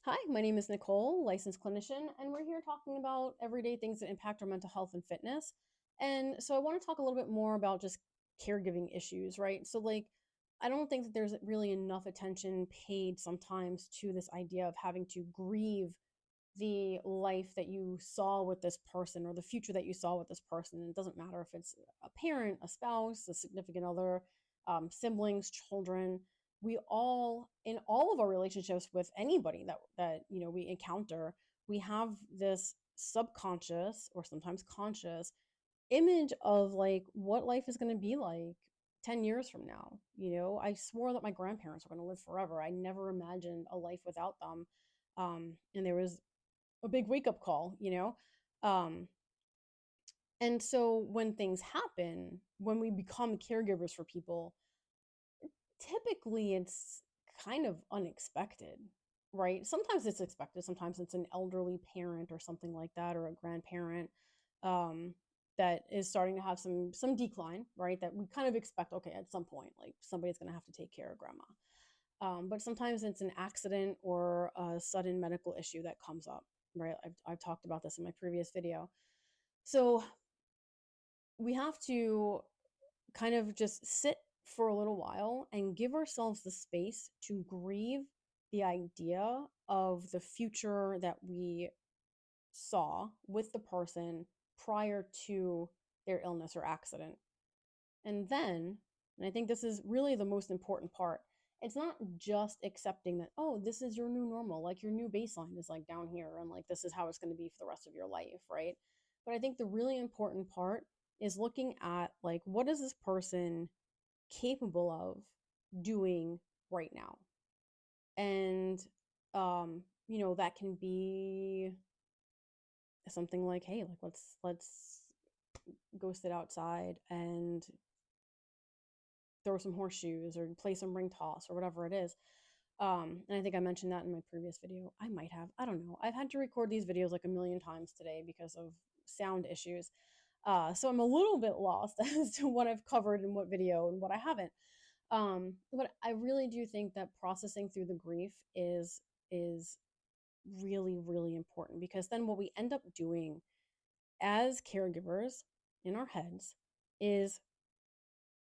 Hi, my name is Nicole, licensed clinician, and we're here talking about everyday things that impact our mental health and fitness. And so I want to talk a little bit more about just caregiving issues, right? I don't think that there's really enough attention paid sometimes to this idea of having to grieve the life that you saw with this person or the future that you saw with this person. It doesn't matter if it's a parent, a spouse, a significant other, siblings, children. We all, in all of our relationships with anybody that we encounter, we have this subconscious or sometimes conscious image of like what life is going to be like 10 years from now. I swore that my grandparents were going to live forever. I never imagined a life without them. And there was a big wake up call. Um, and so when things happen, when we become caregivers for people, typically it's kind of unexpected, right? Sometimes it's expected, sometimes it's an elderly parent or something like that, or a grandparent um, that is starting to have some decline, right? That we kind of expect, okay, at some point, like somebody's going to have to take care of grandma. But sometimes it's an accident or a sudden medical issue that comes up, right? I've talked about this in my previous video. So we have to kind of just sit for a little while and give ourselves the space to grieve the idea of the future that we saw with the person prior to their illness or accident. And then, and I think this is really the most important part, it's not just accepting that, oh, this is your new normal, like your new baseline is like down here, and like this is how it's going to be for the rest of your life, right? But I think the really important part is looking at like, what is this person capable of doing right now? And, that can be something like, hey, like let's go sit outside and throw some horseshoes or play some ring toss or whatever it is. And I think I mentioned that in my previous video. I might have. I don't know. I've had to record these videos like a million times today because of sound issues. So I'm a little bit lost as to what I've covered in what video and what I haven't. But I really do think that processing through the grief is really, really important, because then what we end up doing as caregivers in our heads is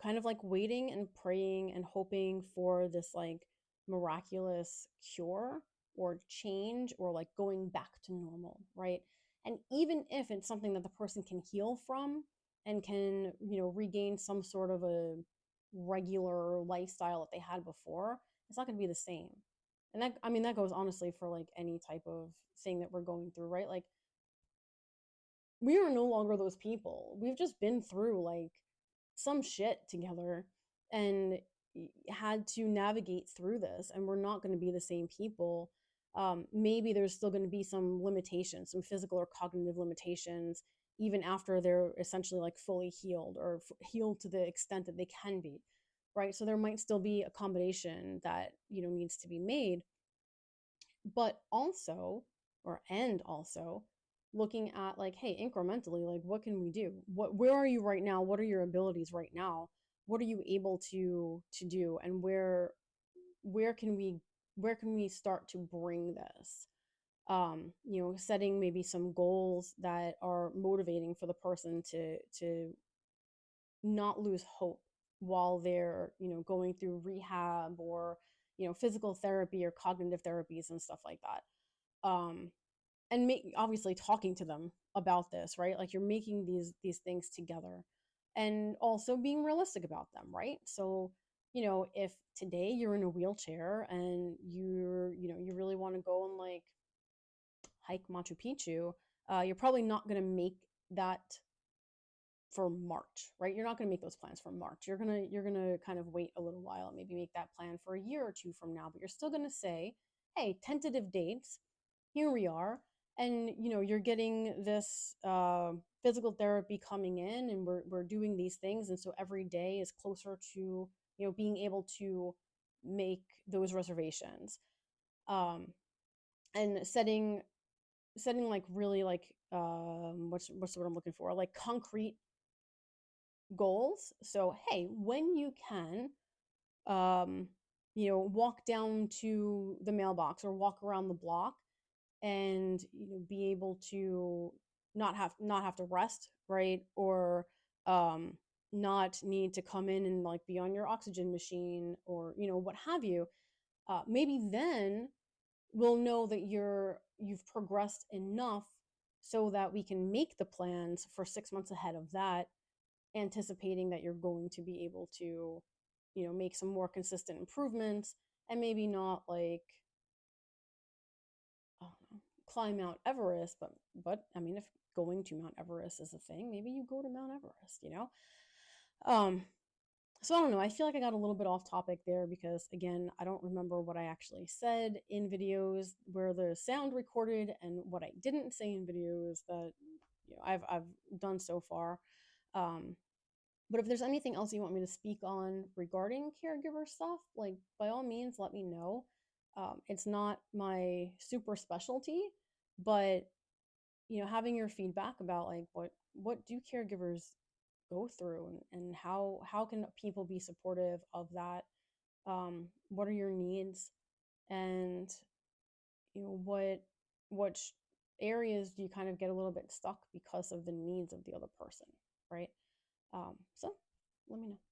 kind of like waiting and praying and hoping for this like miraculous cure or change or like going back to normal, right? And even if it's something that the person can heal from and can, regain some sort of a regular lifestyle that they had before, it's not going to be the same. And that, I mean, that goes honestly for like any type of thing that we're going through, right? Like, we are no longer those people. We've just been through like some shit together and had to navigate through this, and we're not going to be the same people. Maybe there's still going to be some limitations, some physical or cognitive limitations, even after they're essentially like fully healed or healed to the extent that they can be, right? So there might still be a combination that needs to be made, but also, or and also looking at like, hey, incrementally, like what can we do, where are you right now, what are your abilities right now, what are you able to do, and where can we where can we start to bring this, setting maybe some goals that are motivating for the person to not lose hope while they're going through rehab or physical therapy or cognitive therapies and stuff like that. And obviously talking to them about this, right? Like you're making these things together, and also being realistic about them, right? So if today you're in a wheelchair and you really want to go and like hike Machu Picchu, you're probably not going to make that for March, right? You're not going to make those plans for March. You're going to kind of wait a little while, maybe make that plan for a year or two from now, but you're still going to say, "Hey, tentative dates. Here we are." And you're getting this physical therapy coming in, and we're doing these things, and so every day is closer to being able to make those reservations, um, and setting like really like what's the word I'm looking for, like concrete goals. So, hey, when you can, um, walk down to the mailbox or walk around the block and be able to not have to rest, right? Or um not need to come in and like be on your oxygen machine or what have you. Maybe then we'll know that you've progressed enough so that we can make the plans for 6 months ahead of that, anticipating that you're going to be able to make some more consistent improvements, and maybe not like, I don't know, climb Mount Everest, but I mean, if going to Mount Everest is a thing, maybe you go to Mount Everest. Um, so I don't know. I feel like I got a little bit off topic there because again, I don't remember what I actually said in videos where the sound recorded and what I didn't say in videos that I've done so far. Um, but if there's anything else you want me to speak on regarding caregiver stuff, like by all means, let me know. It's not my super specialty, but having your feedback about like what do caregivers go through, and how can people be supportive of that? What are your needs, and what areas do you kind of get a little bit stuck because of the needs of the other person, right? So let me know.